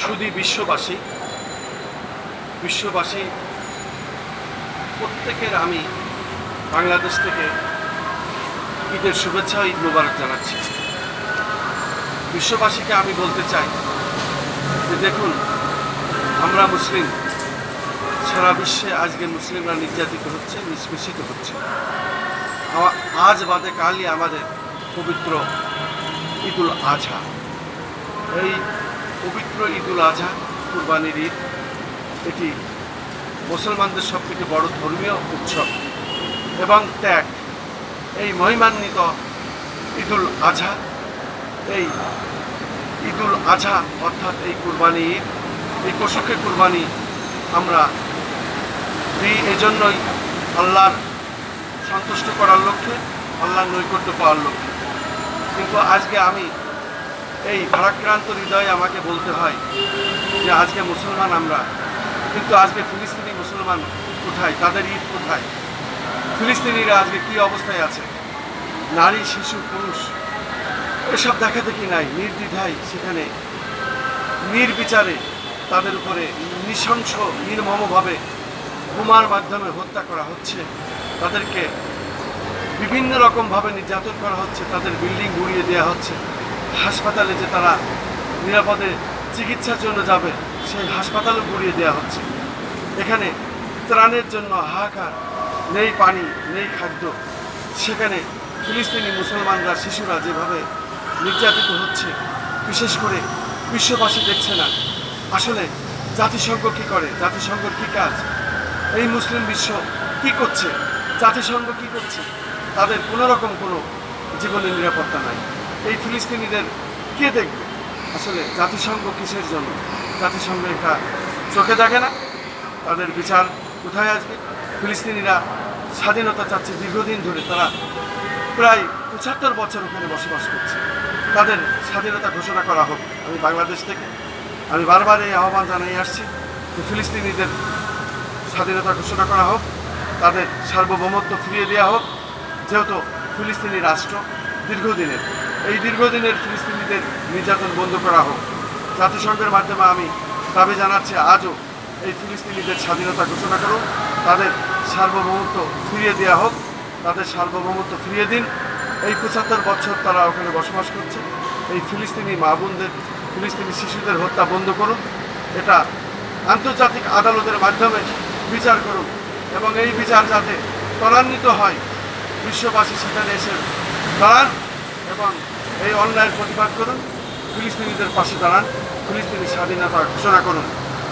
শুধু বিশ্ববাসী প্রত্যেকের আমি বাংলাদেশ থেকে ঈদের শুভেচ্ছা, ঈদ মোবারক জানাচ্ছি। বিশ্ববাসীকে আমি বলতে চাই যে দেখুন, আমরা মুসলিম, সারা বিশ্বে আজকে মুসলিমরা নির্যাতিত হচ্ছে, নিষ্পেষিত হচ্ছে। আজ বাদে কালই আমাদের পবিত্র ঈদুল আজহা। এই পবিত্র ঈদুল আজহা, কুরবানির ঈদ, এটি মুসলমানদের সবথেকে বড় ধর্মীয় উৎসব এবং ত্যাগ। এই মহিমান্বিত ঈদুল আজহা, এই ঈদুল আজহা অর্থাৎ এই কুরবানি ঈদ, এই পশুকে কুরবানি আমরা দিই এই জন্যই আল্লাহর সন্তুষ্ট করার লক্ষ্যে, আল্লাহর নৈকট্য পাওয়ার লক্ষ্যে। কিন্তু আজকে আমি এই ভারাক্রান্ত হৃদয়ে আমাকে বলতে হয় যে আজকে মুসলমান আমরা, কিন্তু আজকে ফিলিস্তিনি মুসলমান কোথায়? তাদের ঈদ কোথায়? ফিলিস্তিনিরা আজকে কী অবস্থায় আছে? নারী, শিশু, পুরুষ এসব দেখা দেখি নাই। নির্দ্বিধায় সেখানে নির্বিচারে তাদের উপরে নৃশংস নির্মমভাবে বোমার মাধ্যমে হত্যা করা হচ্ছে। তাদেরকে বিভিন্ন রকমভাবে নির্যাতন করা হচ্ছে, তাদের বিল্ডিং গুঁড়িয়ে দেওয়া হচ্ছে। হাসপাতালে যে তারা নিরাপদে চিকিৎসার জন্য যাবে, সেই হাসপাতালও গুঁড়িয়ে দেওয়া হচ্ছে। এখানে ত্রাণের জন্য হাহাকার, নেই পানি, নেই খাদ্য। সেখানে ফিলিস্তিনি মুসলমানরা, শিশুরা যেভাবে নির্যাতিত হচ্ছে, বিশেষ করে বিশ্ববাসী দেখছে না। আসলে জাতিসংঘ কী করে? জাতিসংঘের কী কাজ? এই মুসলিম বিশ্ব কী করছে? জাতিসংঘ কী করছে? তাদের কোনো রকম কোনো জীবনের নিরাপত্তা নাই। এই ফিলিস্তিনিদের কে দেখবে? আসলে জাতিসংঘ কিসের জন্য? জাতিসংঘ এটা চোখে দেখে না। তাদের বিচার কোথায় আসবে? ফিলিস্তিনিরা স্বাধীনতা চাচ্ছে দীর্ঘদিন ধরে। তারা প্রায় ৭৫ বছর ওখানে বসবাস করছে। তাদের স্বাধীনতা ঘোষণা করা হোক। আমি বাংলাদেশ থেকে আমি বারবার এই আহ্বান জানিয়ে আসছি যে ফিলিস্তিনিদের স্বাধীনতা ঘোষণা করা হোক, তাদের সার্বভৌমত্ব ফিরিয়ে দেওয়া হোক। যেহেতু ফিলিস্তিনি রাষ্ট্র দীর্ঘদিনের, এই দীর্ঘদিনের ফিলিস্তিনিদের নির্যাতন বন্ধ করা হোক। জাতিসংঘের মাধ্যমে আমি দাবি জানাচ্ছি আজও এই ফিলিস্তিনিদের স্বাধীনতা ঘোষণা করুন, তাদের সার্বভৌমত্ব ফিরিয়ে দেওয়া হোক। তাদের সার্বভৌমত্ব ফিরিয়ে দিন। এই ৭৫ বছর তারা ওখানে বসবাস করছে। এই ফিলিস্তিনি মা বোনদের, ফিলিস্তিনি শিশুদের হত্যা বন্ধ করুন। এটা আন্তর্জাতিক আদালতের মাধ্যমে বিচার করুন এবং এই বিচার যাতে ত্বরান্বিত হয়, বিশ্ববাসী সেখানে এসে দাঁড়ান এবং এই অন্যায়ের প্রতিবাদ করুন। ফিলিস্তিনিদের পাশে দাঁড়ান, ফিলিস্তিনি স্বাধীনতা ঘোষণা করুন।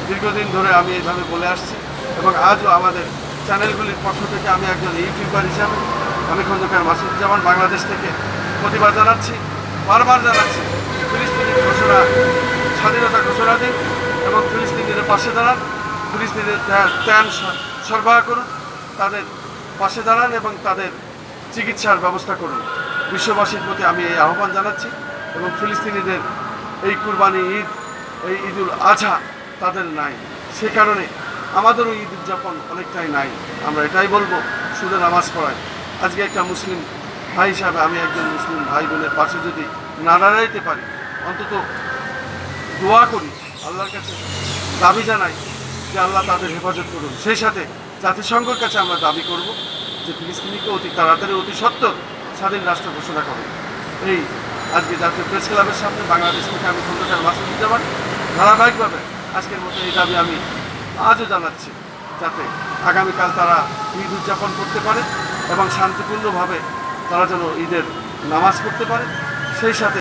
দীর্ঘদিন ধরে আমি এইভাবে বলে আসছি এবং আজও আমাদের চ্যানেলগুলির পক্ষ থেকে আমি একজন ইউটিউবার হিসাবে, আমি খন্দকার মাসুদুজ্জামান বাংলাদেশ থেকে প্রতিবাদ জানাচ্ছি, বারবার জানাচ্ছি ফিলিস্তিনি স্বাধীনতা ঘোষণা দিন এবং ফিলিস্তিনিদের পাশে দাঁড়ান। ফিলিস্তিনিদের ত্রাণ সরবরাহ করুন, তাদের পাশে দাঁড়ান এবং তাদের চিকিৎসার ব্যবস্থা করুন। বিশ্ববাসীর প্রতি আমি এই আহ্বান জানাচ্ছি এবং ফিলিস্তিনিদের এই কুরবানি ঈদ, এই ঈদুল আজহা তাদের নাই। সে কারণে আমাদেরও ঈদ উদযাপন অনেকটাই নাই। আমরা এটাই বলবো, শুধু নামাজ পড়ায়। আজকে একটা মুসলিম ভাই হিসাবে আমি একজন মুসলিম ভাই বোনের পাশে যদি না দাঁড়াইতে পারি, অন্তত দোয়া করি, আল্লাহর কাছে দাবি জানাই যে আল্লাহ তাদের হেফাজত করুন। সেই সাথে জাতিসংঘের কাছে আমরা দাবি করব যে ফিলিস্তিনিকে অতি তাড়াতাড়ি, অতি সত্বর স্বাধীন রাষ্ট্র ঘোষণা করুন। এই আজকে জাতীয় প্রেস ক্লাবের সামনে বাংলাদেশ থেকে আমি খন্দকার মাসুদুজ্জামান ধারাবাহিকভাবে আজকের মতো এই দাবি আমি আজও জানাচ্ছি, যাতে আগামীকাল তারা ঈদ উদযাপন করতে পারে এবং শান্তিপূর্ণভাবে তারা যেন ঈদের নামাজ পড়তে পারে। সেই সাথে